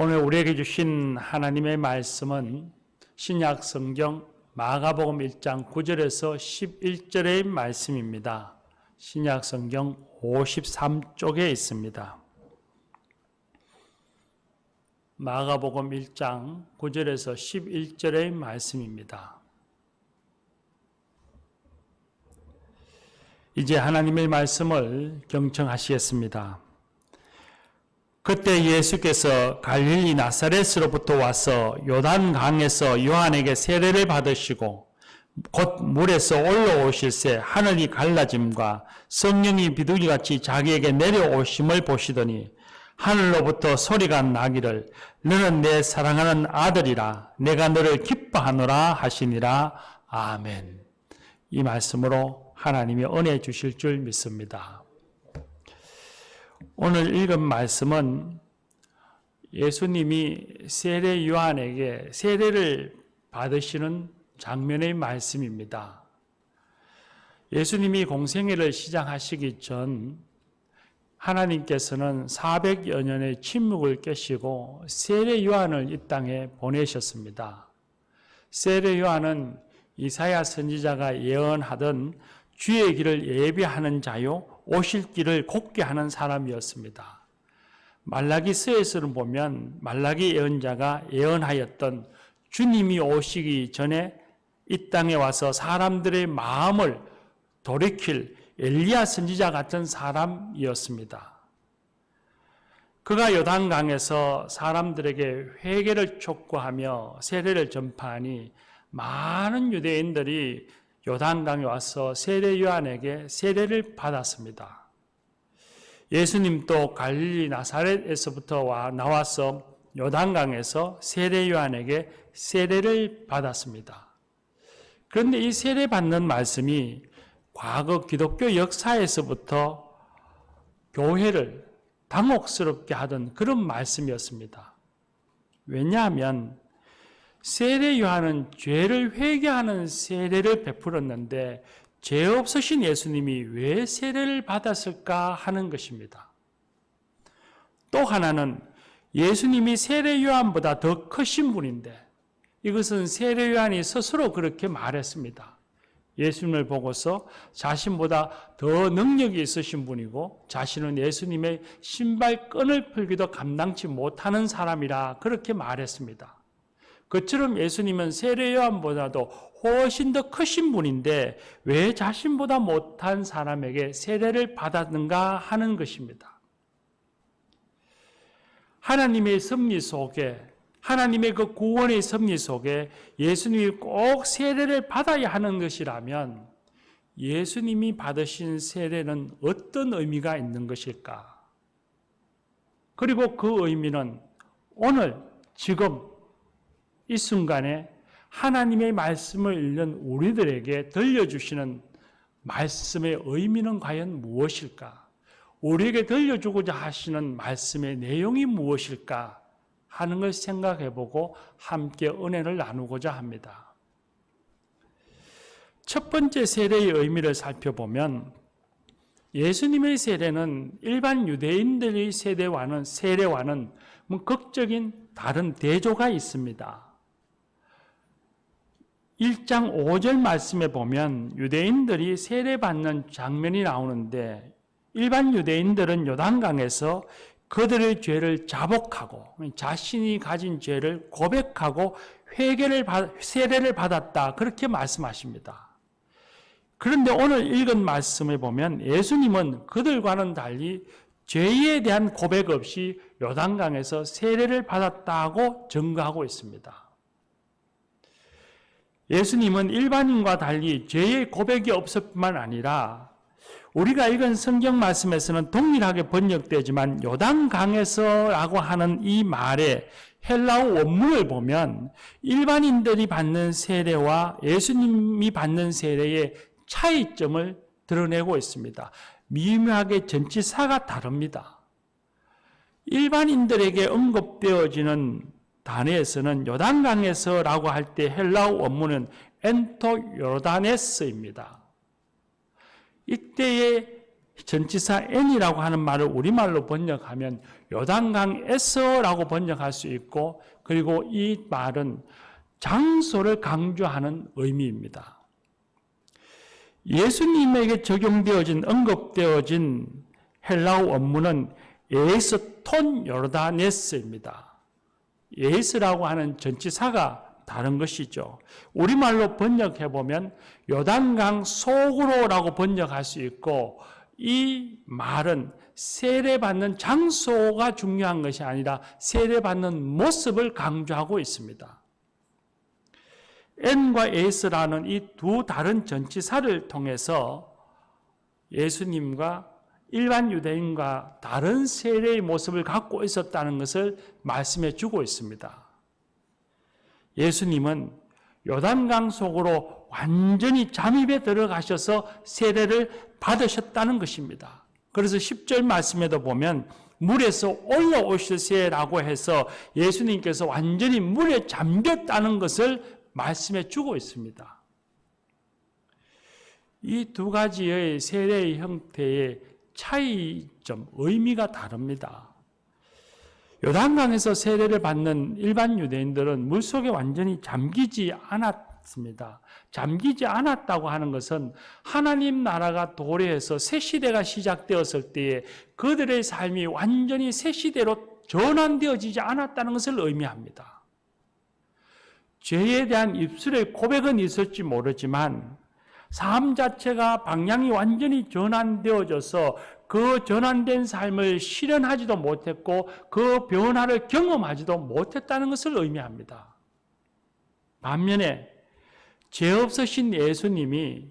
오늘 우리에게 주신 하나님의 말씀은 신약 성경 마가복음 1장 9절에서 11절의 말씀입니다. 신약 성경 53쪽에 있습니다. 마가복음 1장 9절에서 11절의 말씀입니다. 이제 하나님의 말씀을 경청하시겠습니다. 그때 예수께서 갈릴리 나사렛으로부터 와서 요단강에서 요한에게 세례를 받으시고 곧 물에서 올라오실새 하늘이 갈라짐과 성령이 비둘기같이 자기에게 내려오심을 보시더니 하늘로부터 소리가 나기를 너는 내 사랑하는 아들이라 내가 너를 기뻐하노라 하시니라. 아멘. 이 말씀으로 하나님이 은혜 주실 줄 믿습니다. 오늘 읽은 말씀은 예수님이 세례 요한에게 세례를 받으시는 장면의 말씀입니다. 예수님이 공생애를 시작하시기 전 하나님께서는 400여 년의 침묵을 깨시고 세례 요한을 이 땅에 보내셨습니다. 세례 요한은 이사야 선지자가 예언하던 주의 길을 예비하는 자요 오실 길을 곧게 하는 사람이었습니다. 말라기서에서는 보면 말라기 예언자가 예언하였던 주님이 오시기 전에 이 땅에 와서 사람들의 마음을 돌이킬 엘리야 선지자 같은 사람이었습니다. 그가 요단강에서 사람들에게 회개를 촉구하며 세례를 전파하니 많은 유대인들이 요단강에 와서 세례 요한에게 세례를 받았습니다. 예수님도 갈릴리 나사렛에서부터 나와서 요단강에서 세례 요한에게 세례를 받았습니다. 그런데 이 세례 받는 말씀이 과거 기독교 역사에서부터 교회를 당혹스럽게 하던 그런 말씀이었습니다. 왜냐하면 세례 요한은 죄를 회개하는 세례를 베풀었는데 죄 없으신 예수님이 왜 세례를 받았을까 하는 것입니다. 또 하나는 예수님이 세례 요한보다 더 크신 분인데 이것은 세례 요한이 스스로 그렇게 말했습니다. 예수님을 보고서 자신보다 더 능력이 있으신 분이고 자신은 예수님의 신발끈을 풀기도 감당치 못하는 사람이라 그렇게 말했습니다. 그처럼 예수님은 세례 요한보다도 훨씬 더 크신 분인데 왜 자신보다 못한 사람에게 세례를 받았는가 하는 것입니다. 하나님의 섭리 속에 하나님의 그 구원의 섭리 속에 예수님이 꼭 세례를 받아야 하는 것이라면 예수님이 받으신 세례는 어떤 의미가 있는 것일까? 그리고 그 의미는 오늘 지금 이 순간에 하나님의 말씀을 읽는 우리들에게 들려주시는 말씀의 의미는 과연 무엇일까? 우리에게 들려주고자 하시는 말씀의 내용이 무엇일까? 하는 걸 생각해보고 함께 은혜를 나누고자 합니다. 첫 번째 세례의 의미를 살펴보면 예수님의 세례는 일반 유대인들의 세례와는 극적인 다른 대조가 있습니다. 1장 5절 말씀에 보면 유대인들이 세례받는 장면이 나오는데 일반 유대인들은 요단강에서 그들의 죄를 자복하고 자신이 가진 죄를 고백하고 세례를 받았다 그렇게 말씀하십니다. 그런데 오늘 읽은 말씀에 보면 예수님은 그들과는 달리 죄에 대한 고백 없이 요단강에서 세례를 받았다고 증거하고 있습니다. 예수님은 일반인과 달리 죄의 고백이 없을 뿐만 아니라 우리가 읽은 성경 말씀에서는 동일하게 번역되지만 요단강에서라고 하는 이 말의 헬라어 원문을 보면 일반인들이 받는 세례와 예수님이 받는 세례의 차이점을 드러내고 있습니다. 미묘하게 전치사가 다릅니다. 일반인들에게 언급되어지는 단어에서는 요단강에서라고 할 때 헬라어 원문은 엔토 요르다네스입니다. 이때의 전치사 n이라고 하는 말을 우리말로 번역하면 요단강에서라고 번역할 수 있고, 그리고 이 말은 장소를 강조하는 의미입니다. 예수님에게 적용되어진, 언급되어진 헬라어 원문은 에스톤 요르다네스입니다. 에스라고 하는 전치사가 다른 것이죠. 우리말로 번역해보면 요단강 속으로라고 번역할 수 있고, 이 말은 세례받는 장소가 중요한 것이 아니라 세례받는 모습을 강조하고 있습니다. n과 s라는 이 두 다른 전치사를 통해서 예수님과 일반 유대인과 다른 세례의 모습을 갖고 있었다는 것을 말씀해 주고 있습니다. 예수님은 요단강 속으로 완전히 잠입에 들어가셔서 세례를 받으셨다는 것입니다. 그래서 10절 말씀에도 보면 물에서 올라오시세라고 해서 예수님께서 완전히 물에 잠겼다는 것을 말씀해 주고 있습니다. 이 두 가지의 세례의 형태의 차이점, 의미가 다릅니다. 요단강에서 세례를 받는 일반 유대인들은 물속에 완전히 잠기지 않았습니다. 잠기지 않았다고 하는 것은 하나님 나라가 도래해서 새 시대가 시작되었을 때에 그들의 삶이 완전히 새 시대로 전환되어지지 않았다는 것을 의미합니다. 죄에 대한 입술의 고백은 있을지 모르지만 삶 자체가 방향이 완전히 전환되어져서 그 전환된 삶을 실현하지도 못했고 그 변화를 경험하지도 못했다는 것을 의미합니다. 반면에 죄 없으신 예수님이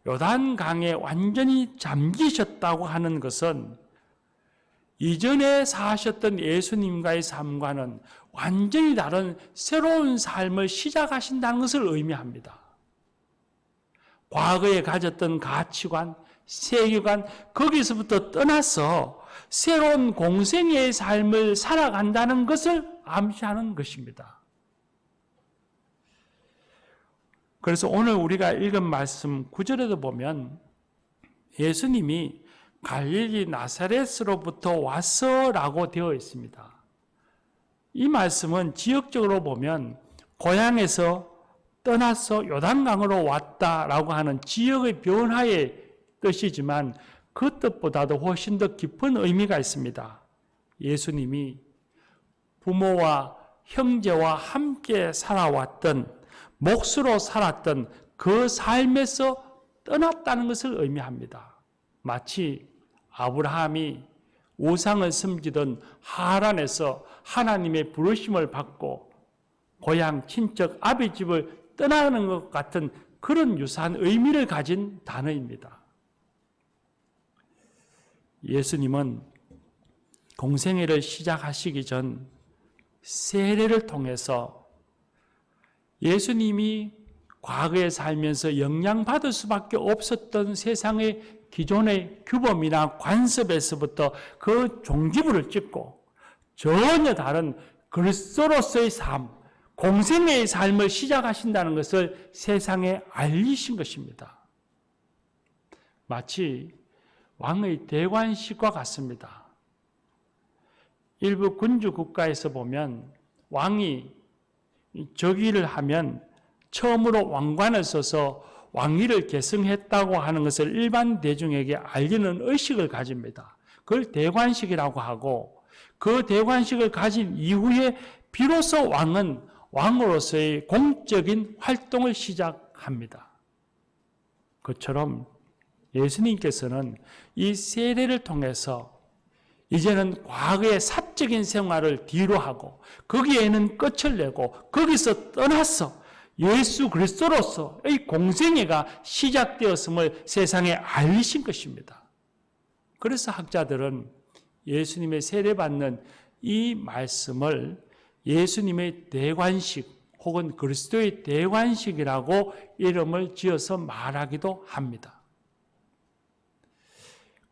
요단강에 완전히 잠기셨다고 하는 것은 이전에 사셨던 예수님과의 삶과는 완전히 다른 새로운 삶을 시작하신다는 것을 의미합니다. 과거에 가졌던 가치관, 세계관, 거기서부터 떠나서 새로운 공생애의 삶을 살아간다는 것을 암시하는 것입니다. 그래서 오늘 우리가 읽은 말씀 9절에도 보면 예수님이 갈릴리 나사렛으로부터 왔어라고 되어 있습니다. 이 말씀은 지역적으로 보면 고향에서 떠나서 요단강으로 왔다라고 하는 지역의 변화의 뜻이지만 그 뜻보다도 훨씬 더 깊은 의미가 있습니다. 예수님이 부모와 형제와 함께 살아왔던, 몫으로 살았던 그 삶에서 떠났다는 것을 의미합니다. 마치 아브라함이 우상을 섬기던 하란에서 하나님의 부르심을 받고 고향 친척 아비 집을 떠나는 것 같은 그런 유사한 의미를 가진 단어입니다. 예수님은 공생애를 시작하시기 전 세례를 통해서 예수님이 과거에 살면서 영향받을 수밖에 없었던 세상의 기존의 규범이나 관습에서부터 그 종지부를 찍고 전혀 다른 그리스도로서의 삶, 공생애의 삶을 시작하신다는 것을 세상에 알리신 것입니다. 마치 왕의 대관식과 같습니다. 일부 군주 국가에서 보면 왕이 즉위를 하면 처음으로 왕관을 써서 왕위를 계승했다고 하는 것을 일반 대중에게 알리는 의식을 가집니다. 그걸 대관식이라고 하고 그 대관식을 가진 이후에 비로소 왕은 왕으로서의 공적인 활동을 시작합니다. 그처럼 예수님께서는 이 세례를 통해서 이제는 과거의 사적인 생활을 뒤로 하고 거기에는 끝을 내고 거기서 떠나서 예수 그리스도로서의 공생애가 시작되었음을 세상에 알리신 것입니다. 그래서 학자들은 예수님의 세례받는 이 말씀을 예수님의 대관식 혹은 그리스도의 대관식이라고 이름을 지어서 말하기도 합니다.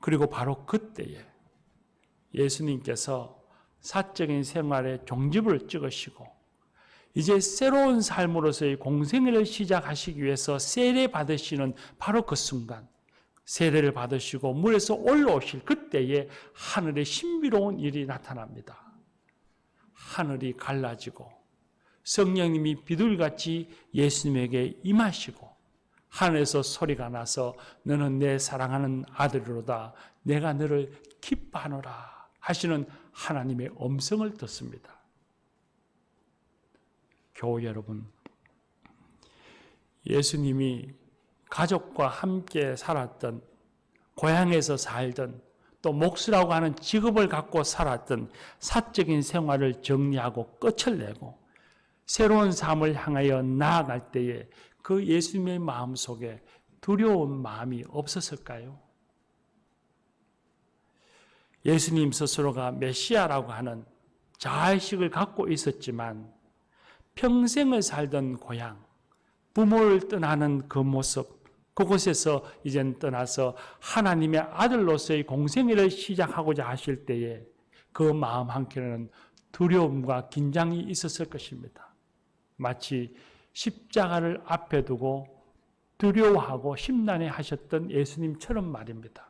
그리고 바로 그때에 예수님께서 사적인 생활에 종지부를 찍으시고 이제 새로운 삶으로서의 공생애를 시작하시기 위해서 세례 받으시는 바로 그 순간, 세례를 받으시고 물에서 올라오실 그때에 하늘의 신비로운 일이 나타납니다. 하늘이 갈라지고 성령님이 비둘기같이 예수님에게 임하시고 하늘에서 소리가 나서 너는 내 사랑하는 아들이로다 내가 너를 기뻐하노라 하시는 하나님의 음성을 듣습니다. 교우 여러분, 예수님이 가족과 함께 살았던, 고향에서 살던, 또 목수라고 하는 직업을 갖고 살았던 사적인 생활을 정리하고 끝을 내고 새로운 삶을 향하여 나아갈 때에 그 예수님의 마음속에 두려운 마음이 없었을까요? 예수님 스스로가 메시아라고 하는 자의식을 갖고 있었지만 평생을 살던 고향, 부모를 떠나는 그 모습, 그곳에서 이젠 떠나서 하나님의 아들로서의 공생애를 시작하고자 하실 때에 그 마음 한켠에는 두려움과 긴장이 있었을 것입니다. 마치 십자가를 앞에 두고 두려워하고 심란해 하셨던 예수님처럼 말입니다.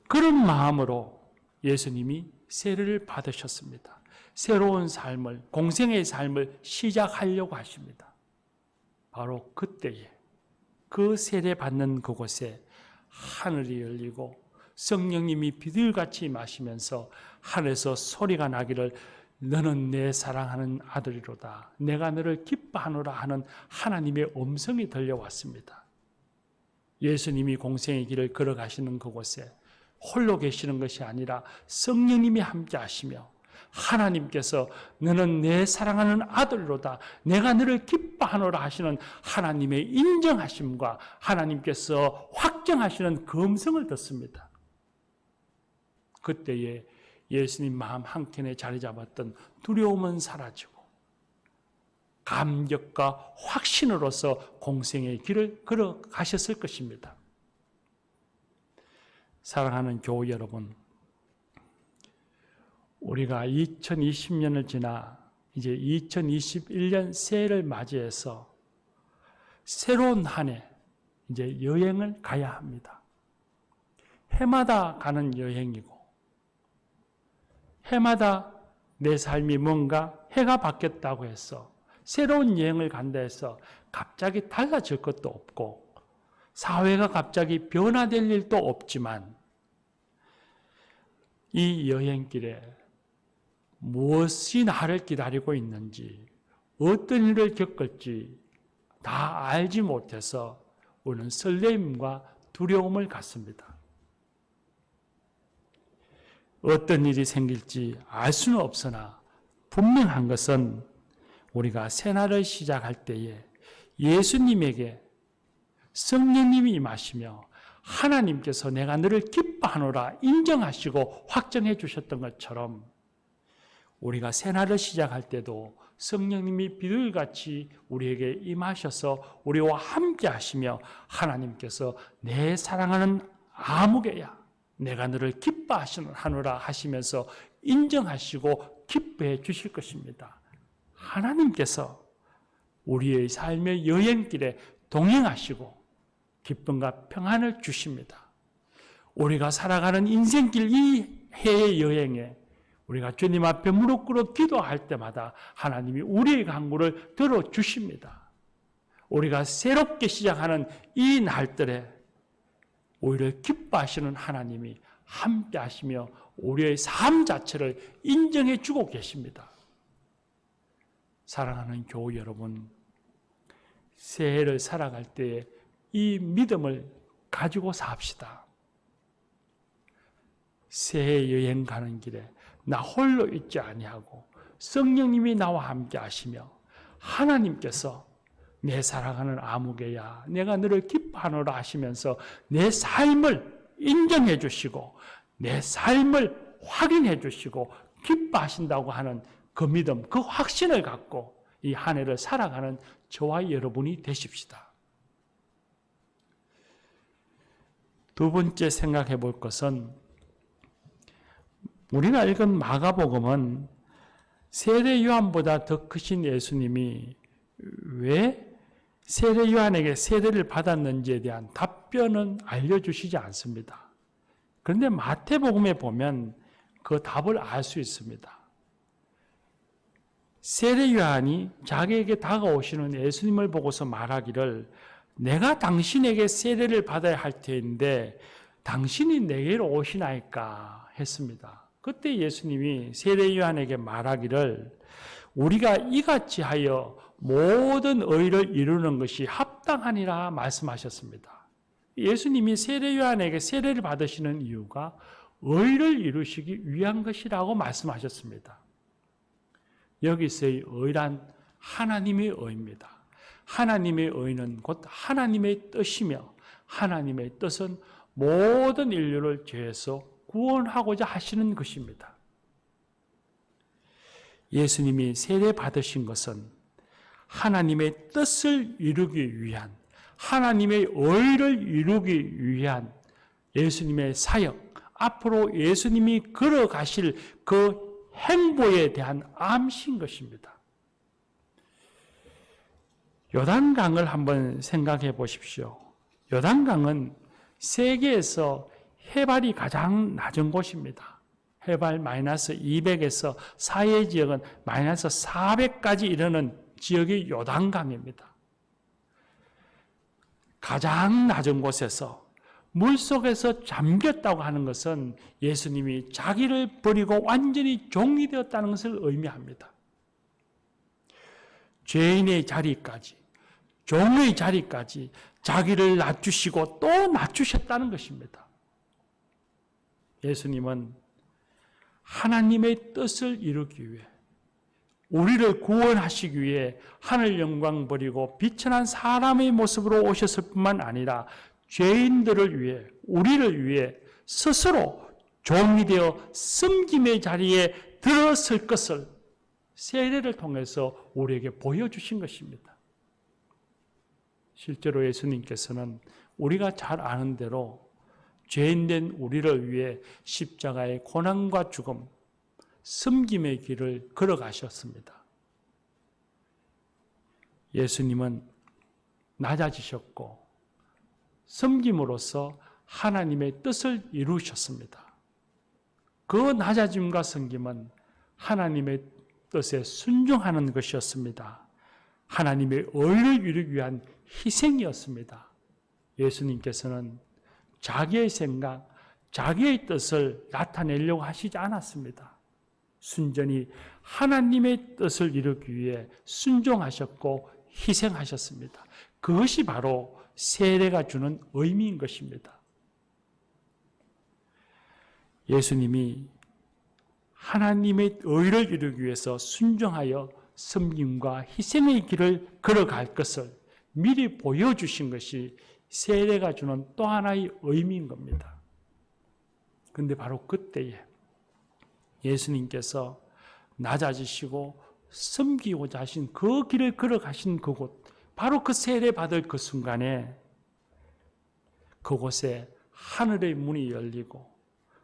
그런 마음으로 예수님이 세례를 받으셨습니다. 새로운 삶을, 공생의 삶을 시작하려고 하십니다. 바로 그때에 그 세례받는 그곳에 하늘이 열리고 성령님이 비둘기같이 임하시면서 하늘에서 소리가 나기를 너는 내 사랑하는 아들이로다 내가 너를 기뻐하노라 하는 하나님의 음성이 들려왔습니다. 예수님이 공생의 길을 걸어가시는 그곳에 홀로 계시는 것이 아니라 성령님이 함께 하시며 하나님께서 너는 내 사랑하는 아들로다 내가 너를 기뻐하노라 하시는 하나님의 인정하심과 하나님께서 확정하시는 그 음성을 듣습니다. 그때에 예수님 마음 한켠에 자리 잡았던 두려움은 사라지고 감격과 확신으로서 공생의 길을 걸어가셨을 것입니다. 사랑하는 교우 여러분, 우리가 2020년을 지나 이제 2021년 새해를 맞이해서 새로운 한 해 이제 여행을 가야 합니다. 해마다 가는 여행이고 해마다 내 삶이 뭔가 해가 바뀌었다고 해서 새로운 여행을 간다 해서 갑자기 달라질 것도 없고 사회가 갑자기 변화될 일도 없지만 이 여행길에 무엇이 나를 기다리고 있는지 어떤 일을 겪을지 다 알지 못해서 우리는 설렘과 두려움을 갖습니다. 어떤 일이 생길지 알 수는 없으나 분명한 것은 우리가 새날을 시작할 때에 예수님에게 성령님이 임하시며 하나님께서 내가 너를 기뻐하노라 인정하시고 확정해 주셨던 것처럼 우리가 새날을 시작할 때도 성령님이 비둘기같이 우리에게 임하셔서 우리와 함께 하시며 하나님께서 내 사랑하는 아무개야 내가 너를 기뻐하노라 하시면서 인정하시고 기뻐해 주실 것입니다. 하나님께서 우리의 삶의 여행길에 동행하시고 기쁨과 평안을 주십니다. 우리가 살아가는 인생길 이 해의 여행에 우리가 주님 앞에 무릎 꿇어 기도할 때마다 하나님이 우리의 간구를 들어주십니다. 우리가 새롭게 시작하는 이 날들에 오히려 기뻐하시는 하나님이 함께 하시며 우리의 삶 자체를 인정해 주고 계십니다. 사랑하는 교우 여러분, 새해를 살아갈 때에 이 믿음을 가지고 삽시다. 새해 여행 가는 길에 나 홀로 있지 아니하고 성령님이 나와 함께 하시며 하나님께서 내 사랑하는 아무개야 내가 너를 기뻐하노라 하시면서 내 삶을 인정해 주시고 내 삶을 확인해 주시고 기뻐하신다고 하는 그 믿음, 그 확신을 갖고 이 한 해를 살아가는 저와 여러분이 되십시다. 두 번째 생각해 볼 것은 우리가 읽은 마가복음은 세례 요한보다 더 크신 예수님이 왜 세례 요한에게 세례를 받았는지에 대한 답변은 알려주시지 않습니다. 그런데 마태복음에 보면 그 답을 알 수 있습니다. 세례 요한이 자기에게 다가오시는 예수님을 보고서 말하기를 내가 당신에게 세례를 받아야 할 터인데 당신이 내게로 오시나이까 했습니다. 그때 예수님이 세례 요한에게 말하기를 우리가 이같이 하여 모든 의를 이루는 것이 합당하니라 말씀하셨습니다. 예수님이 세례 요한에게 세례를 받으시는 이유가 의를 이루시기 위한 것이라고 말씀하셨습니다. 여기서의 의란 하나님의 의입니다. 하나님의 의는 곧 하나님의 뜻이며 하나님의 뜻은 모든 인류를 죄에서 구원하고자 하시는 것입니다. 예수님이 세례 받으신 것은 하나님의 뜻을 이루기 위한, 하나님의 의를 이루기 위한 예수님의 사역, 앞으로 예수님이 걸어가실 그 행보에 대한 암시인 것입니다. 요단강을 한번 생각해 보십시오. 요단강은 세계에서 해발이 가장 낮은 곳입니다. 해발 마이너스 200에서 사해 지역은 마이너스 400까지 이르는 지역이 요단강입니다. 가장 낮은 곳에서 물속에서 잠겼다고 하는 것은 예수님이 자기를 버리고 완전히 종이 되었다는 것을 의미합니다. 죄인의 자리까지, 종의 자리까지 자기를 낮추시고 또 낮추셨다는 것입니다. 예수님은 하나님의 뜻을 이루기 위해, 우리를 구원하시기 위해 하늘 영광 버리고 비천한 사람의 모습으로 오셨을 뿐만 아니라 죄인들을 위해, 우리를 위해 스스로 종이 되어 섬김의 자리에 들어설 것을 세례를 통해서 우리에게 보여주신 것입니다. 실제로 예수님께서는 우리가 잘 아는 대로 죄인된 우리를 위해 십자가의 고난과 죽음, 섬김의 길을 걸어가셨습니다. 예수님은 낮아지셨고 섬김으로써 하나님의 뜻을 이루셨습니다. 그 낮아짐과 섬김은 하나님의 뜻에 순종하는 것이었습니다. 하나님의 의를 이루기 위한 희생이었습니다. 예수님께서는 자기의 생각, 자기의 뜻을 나타내려고 하시지 않았습니다. 순전히 하나님의 뜻을 이루기 위해 순종하셨고 희생하셨습니다. 그것이 바로 세례가 주는 의미인 것입니다. 예수님이 하나님의 의를 이루기 위해서 순종하여 섬김과 희생의 길을 걸어갈 것을 미리 보여주신 것이 세례가 주는 또 하나의 의미인 겁니다. 그런데 바로 그때에 예수님께서 낮아지시고 섬기고자 하신 그 길을 걸어가신 그곳, 바로 그 세례 받을 그 순간에 그곳에 하늘의 문이 열리고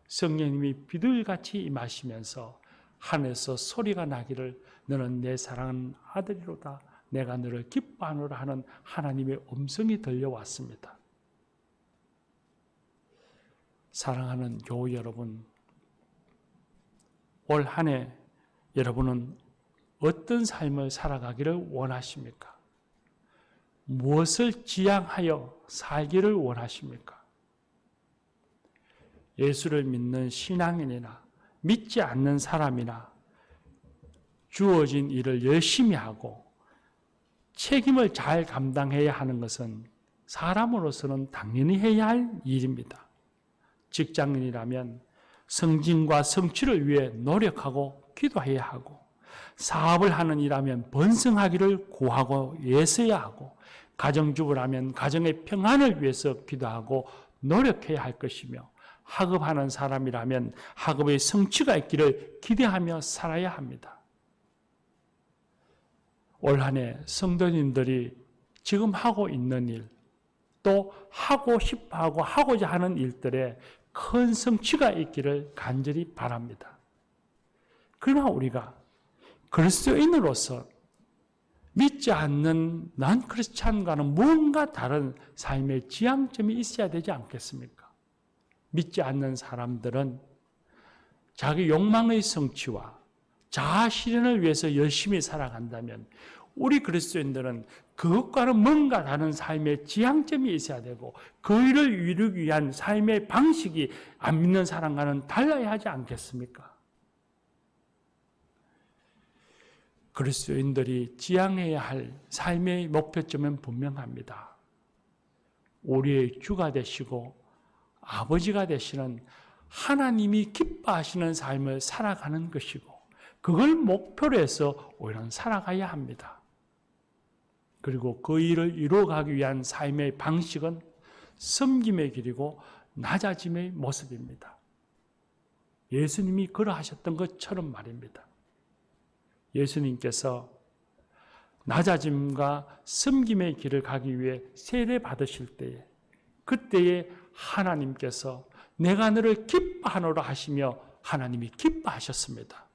성령님이 비둘같이 임하시면서 하늘에서 소리가 나기를 너는 내 사랑하는 아들이로다 내가 너를 기뻐하노라 하는 하나님의 음성이 들려왔습니다. 사랑하는 교우 여러분, 올 한 해 여러분은 어떤 삶을 살아가기를 원하십니까? 무엇을 지향하여 살기를 원하십니까? 예수를 믿는 신앙인이나 믿지 않는 사람이나 주어진 일을 열심히 하고 책임을 잘 감당해야 하는 것은 사람으로서는 당연히 해야 할 일입니다. 직장인이라면 승진과 성취를 위해 노력하고 기도해야 하고, 사업을 하는 이라면 번성하기를 구하고 애써야 하고, 가정주부라면 가정의 평안을 위해서 기도하고 노력해야 할 것이며, 학업하는 사람이라면 학업의 성취가 있기를 기대하며 살아야 합니다. 올 한 해 성도님들이 지금 하고 있는 일, 또 하고 싶어하고 하고자 하는 일들에 큰 성취가 있기를 간절히 바랍니다. 그러나 우리가 그리스도인으로서 믿지 않는 난 크리스찬과는 뭔가 다른 삶의 지향점이 있어야 되지 않겠습니까? 믿지 않는 사람들은 자기 욕망의 성취와 자아 실현을 위해서 열심히 살아간다면 우리 그리스도인들은 그것과는 뭔가 다른 삶의 지향점이 있어야 되고 그 일을 이루기 위한 삶의 방식이 안 믿는 사람과는 달라야 하지 않겠습니까? 그리스도인들이 지향해야 할 삶의 목표점은 분명합니다. 우리의 주가 되시고 아버지가 되시는 하나님이 기뻐하시는 삶을 살아가는 것이고 그걸 목표로 해서 우리는 살아가야 합니다. 그리고 그 일을 이루어가기 위한 삶의 방식은 섬김의 길이고 낮아짐의 모습입니다. 예수님이 그러하셨던 것처럼 말입니다. 예수님께서 낮아짐과 섬김의 길을 가기 위해 세례받으실 때에 그때에 하나님께서 내가 너를 기뻐하노라 하시며 하나님이 기뻐하셨습니다.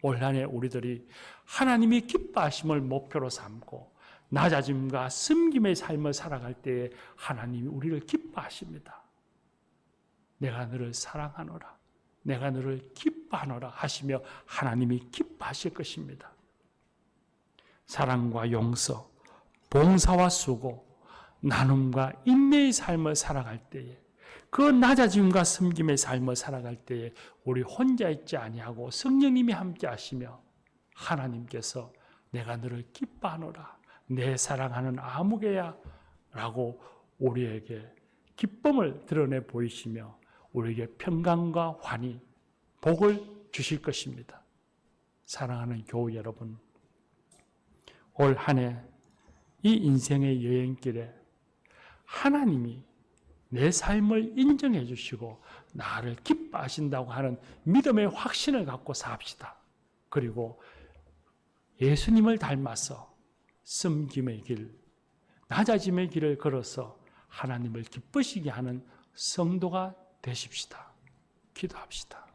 올 한 해 우리들이 하나님이 기뻐하심을 목표로 삼고 낮아짐과 섬김의 삶을 살아갈 때에 하나님이 우리를 기뻐하십니다. 내가 너를 사랑하노라, 내가 너를 기뻐하노라 하시며 하나님이 기뻐하실 것입니다. 사랑과 용서, 봉사와 수고, 나눔과 인내의 삶을 살아갈 때에 그 낮아짐과 섬김의 삶을 살아갈 때에 우리 혼자 있지 아니하고 성령님이 함께 하시며 하나님께서 내가 너를 기뻐하노라 내 사랑하는 아무개야 라고 우리에게 기쁨을 드러내 보이시며 우리에게 평강과 환희, 복을 주실 것입니다. 사랑하는 교우 여러분, 올 한 해 이 인생의 여행길에 하나님이 내 삶을 인정해 주시고 나를 기뻐하신다고 하는 믿음의 확신을 갖고 삽시다. 그리고 예수님을 닮아서 섬김의 길, 낮아짐의 길을 걸어서 하나님을 기쁘시게 하는 성도가 되십시다. 기도합시다.